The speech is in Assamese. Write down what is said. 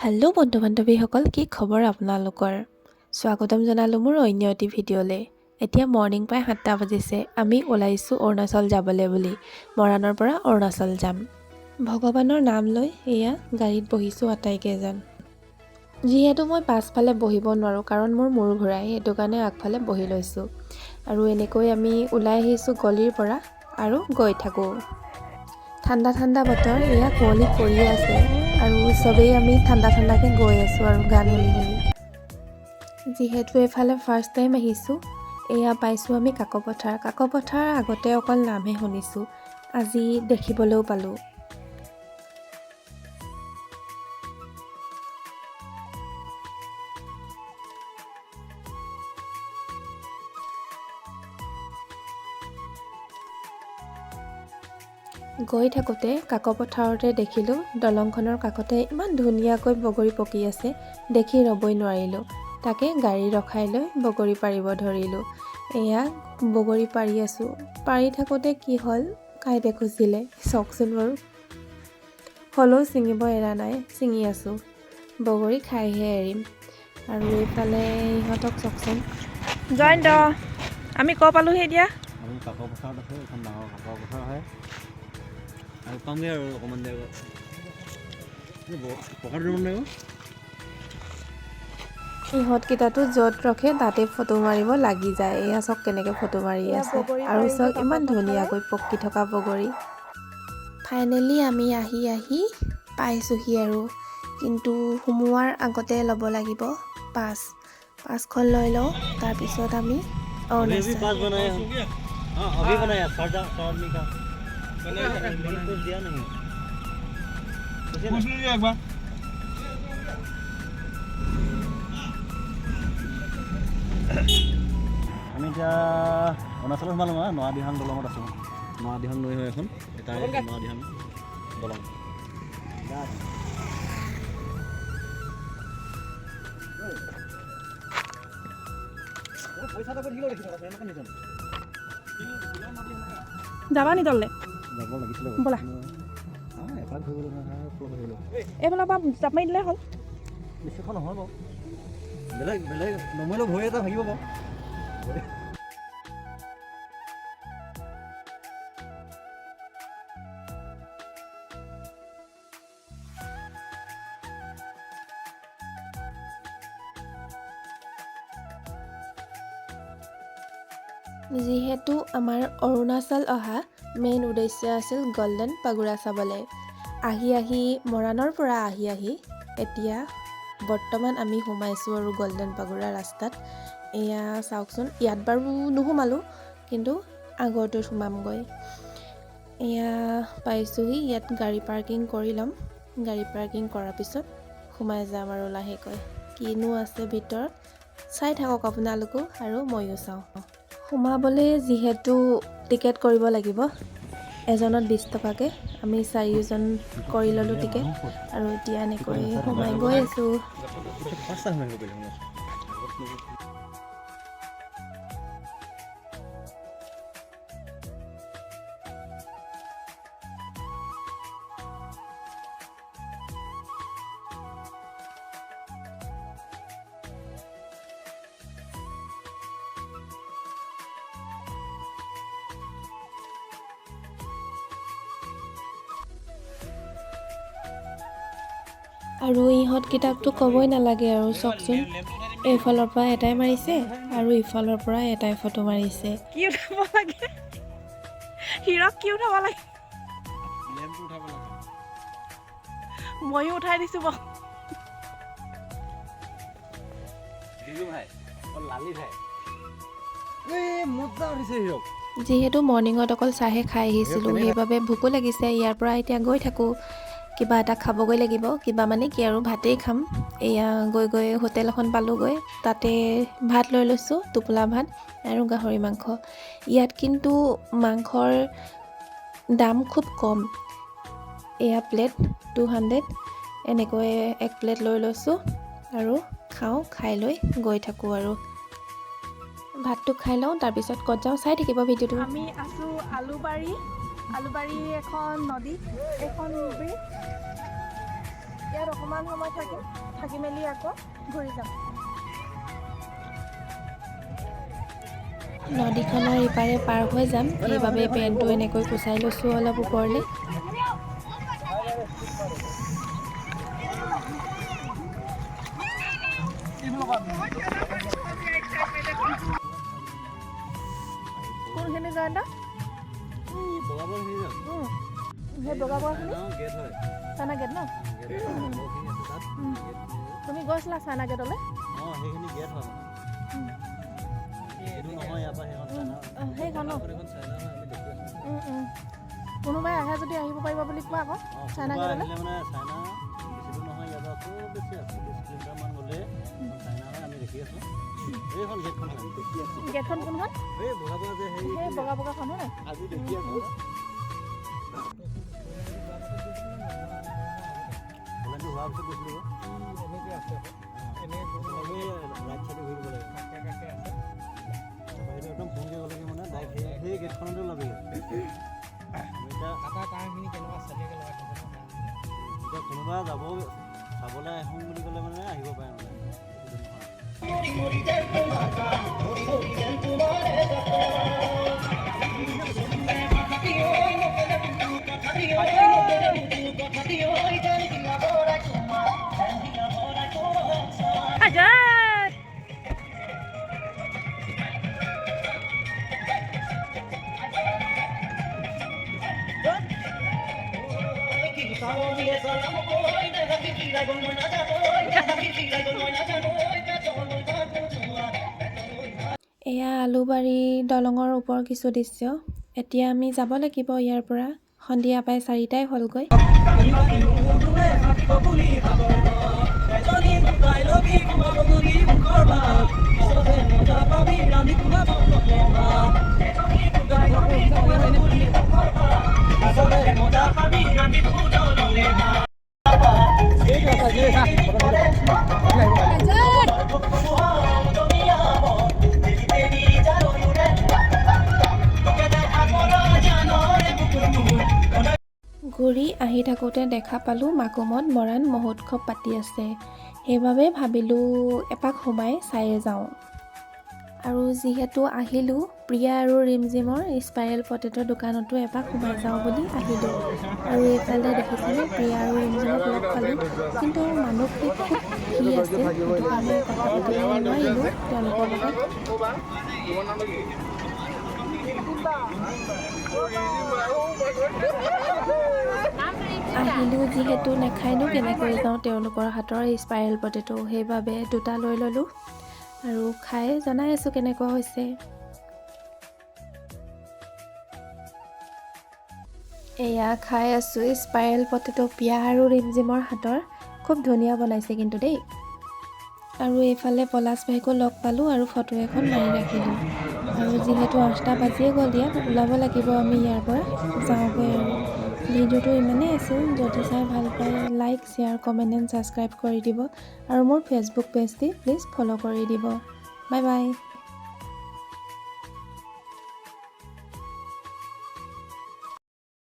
হেল্ল' বন্ধু-বান্ধৱীসকল, কি খবৰ আপোনালোকৰ? স্বাগতম জনালোঁ মোৰ অন্য এটি ভিডিঅ'লৈ। এতিয়া মৰ্ণিং প্ৰায় 7টা বাজিছে। আমি ওলাইছোঁ অৰুণাচল যাবলৈ বুলি। মৰাণৰ পৰা অৰুণাচল যাম। ভগৱানৰ নাম লৈ এয়া গাড়ীত বহিছোঁ আটাইকেইজন। যিহেতু মই পাছফালে বহিব নোৱাৰোঁ কাৰণ মোৰ মূৰ ঘূৰাই, সেইটো কাৰণে আগফালে বহি লৈছোঁ। আৰু এনেকৈ আমি ওলাই আহিছোঁ গলিৰ পৰা আৰু গৈ থাকোঁ। ঠাণ্ডা ঠাণ্ডা বতৰ, এয়া কুঁৱলী পৰিয়ে আছে আৰু চবেই আমি ঠাণ্ডাকৈ গৈ আছোঁ আৰু গান শুনি শুনি। যিহেতু এইফালে ফাৰ্ষ্ট টাইম আহিছোঁ, এয়া পাইছোঁ আমি কাকপথাৰ আগতে অকল নামহে শুনিছোঁ, আজি দেখিবলৈও পালোঁ। গৈ থাকোঁতে কাকপথাৰতে দেখিলোঁ দলংখনৰ কাষতে ইমান ধুনীয়াকৈ বগৰী পকি আছে, দেখি ৰ'বই নোৱাৰিলোঁ। তাকে গাড়ী ৰখাই লৈ বগৰী পাৰিব ধৰিলোঁ। এয়া বগৰী পাৰি আছোঁ। পাৰি থাকোঁতে কি হ'ল, কাঁইটে খুচিলে। চাওকচোন বাৰু। হ'লেও ছিঙিব এৰা নাই, ছিঙি আছোঁ। বগৰী খাইহে এৰিম। আৰু এইফালে ইহঁতক চাওকচোন। জয়ন্ত, আমি ক'ৰ পালোহি এতিয়া? আমি কাকপথাৰত আছোঁ। এখন ডাঙৰ কাকপথাৰ হয় আৰু পামগৈ আৰু অকণমান দেৰি পকাটো ৰুম লাগিব। ইহঁতকেইটাতো য'ত ৰখে তাতে ফটো মাৰিব লাগি যায়। এয়া চাওক কেনেকৈ ফটো মাৰি আছে। আৰু চাওক ইমান ধুনীয়াকৈ পকি থকা বগৰী। ফাইনেলি আমি আহি পাইছোঁহি আৰু। কিন্তু সোমোৱাৰ আগতে ল'ব লাগিব পাছখন লৈ লওঁ, তাৰপিছত আমি আমি এতিয়া অৰুণাচলত সোমালোঁ নহয়। নৰাদিহাং দলঙত আছোঁ। নৰাদিহাং নৈ হয় এখন, এটাই নৰাদিহাং দলং। যাবা নি তললে? যাব লাগিছিলে ব'লা। এপাক ঘূৰিবলৈ এইফালৰ পৰা জাপ মাৰি দিলে হ'ল। বেছিখন নহয় বাৰু, বেলেগ নমৰিলেও ভৰি এটা ভাঙিব বাৰু। যিহেতু আমাৰ অৰুণাচল অহা মেইন উদ্দেশ্য আছিল গল্ডেন পাগোৰা চাবলৈ। আহি মৰাণৰ পৰা আহি এতিয়া বৰ্তমান আমি সোমাইছোঁ আৰু গল্ডেন পাগোৰা ৰাস্তাত। এয়া চাওকচোন, ইয়াত বাৰু নোসোমালোঁ, কিন্তু আগৰটোত সোমামগৈ। এয়া পাইছোঁহি, ইয়াত গাড়ী পাৰ্কিং কৰি ল'ম। গাড়ী পাৰ্কিং কৰাৰ পিছত সোমাই যাম আৰু লাহেকৈ। কিনো আছে ভিতৰত চাই থাকক আপোনালোকো আৰু ময়ো চাওঁ। সোমাবলৈ যিহেতু টিকেট কৰিব লাগিব, এজনত 20 টকাকৈ। আমি 4জন কৰি ল'লোঁ টিকেট আৰু এতিয়া এনেকৈ সোমাই গৈ আছোঁ। আৰু ইহঁতকেইটাকতো ক'বই নালাগে আৰু চাওকচোন, এইফালৰ পৰা এটাই মাৰিছে আৰু ইফালৰ পৰা এটাই ফটো মাৰিছে। কি উঠাব লাগে? হিৰক কি উঠাব লাগে? ময়ো উঠাই দিছোঁ বাৰু। যিহেতু মৰ্ণিঙত অকল চাহে খাই আহিছিলোঁ, সেইবাবে ভোকো লাগিছে। ইয়াৰ পৰা এতিয়া গৈ থাকোঁ, কিবা এটা খাবগৈ লাগিব। কিবা মানে কি আৰু, ভাতেই খাম। এয়া গৈ হোটেল এখন পালোঁগৈ, তাতে ভাত লৈ লৈছোঁ, টোপোলা ভাত আৰু গাহৰি মাংস। ইয়াত কিন্তু মাংসৰ দাম খুব কম। এয়া প্লেট 200, এনেকৈ এক প্লেট লৈ লৈছোঁ আৰু খাই লৈ গৈ থাকোঁ আৰু। ভাতটো খাই লওঁ, তাৰপিছত ক'ত যাওঁ চাই থাকিব ভিডিঅ'টো। আমি আছোঁ আলুবাৰী এখন নদী, এখন ব্ৰিজ। ইয়াত অকণমান সময় থাকি মেলি আকৌ ঘূৰি যাম। নদীখনৰ ইপাৰে পাৰ হৈ যাম, সেইবাবে পেণ্টটো এনেকৈ কুচাই লৈছোঁ অলপ ওপৰলৈ। কোনখিনি জয়ন্ত? সেই বগাবৰখিনি চাইনা গেট ন? তুমি গৈছিলা চাইনা গেটলৈ? সেইখন কোনোবাই আহে যদি আহিব পাৰিব বুলি কোৱা আকৌ চাইনা গেটলৈ। গেটখন কোনখন? সেই বগা বগাখন হয় নাই? কোনোবা যাব চাবলৈ আহোঁ বুলি ক'লে মানে আহিব পাৰে মানে। এয়া আলুবাৰী দলঙৰ ওপৰৰ কিছু দৃশ্য। এতিয়া আমি যাব লাগিব ইয়াৰ পৰা। সন্ধিয়া প্ৰায় 4টাই হ'লগৈ। ঘূৰি আহি থাকোঁতে দেখা পালোঁ মাকুমত মৰাণ মহোৎসৱ পাতি আছে। সেইবাবে ভাবিলোঁ এপাক সোমাই চায়ে যাওঁ। আৰু যিহেতু আহিলোঁ, প্ৰিয়া আৰু ৰিমজিমৰ স্পাইৰেল পটেটোৰ দোকানতো এপাক সোমাই যাওঁ বুলি আহিলোঁ। আৰু এইফালে দেখিছিলোঁ প্ৰিয়া আৰু ৰিমজিমক লগ পালোঁ, কিন্তু মানুহ খুব ভিৰ আছিল, সেইটো কাৰণে কথা পাতিব নোৱাৰিলোঁ তেওঁলোকৰ লগত। আহিলোঁ যিহেতু নাখাইনো কেনেকৈ যাওঁ তেওঁলোকৰ হাতৰ স্পাইৰেল পটেটো, সেইবাবে 2টা লৈ ল'লোঁ আৰু খাই জনাই আছোঁ কেনেকুৱা হৈছে। এয়া খাই আছোঁ স্পাইৰেল পটেটো প্ৰিয়া আৰু ৰিমজিমৰ হাতৰ। খুব ধুনীয়া বনাইছে কিন্তু দেই। আৰু এইফালে পলাশ ভাইকো লগ পালোঁ আৰু ফটো এখন মাৰি ৰাখিলোঁ। আৰু যিহেতু 8টা বাজিয়ে গ'ল, ইয়াত ওলাব লাগিব আমি ইয়াৰ পৰা যাওঁগৈ। আৰু ভিডিঅ'টো ইমানেই আছিল। যদি চাই ভাল পায় like, share, comment and subscribe কৰি দিব। আৰু মোৰ ফেচবুক পেজটি প্লিজ ফ'ল' কৰি দিব। Bye bye.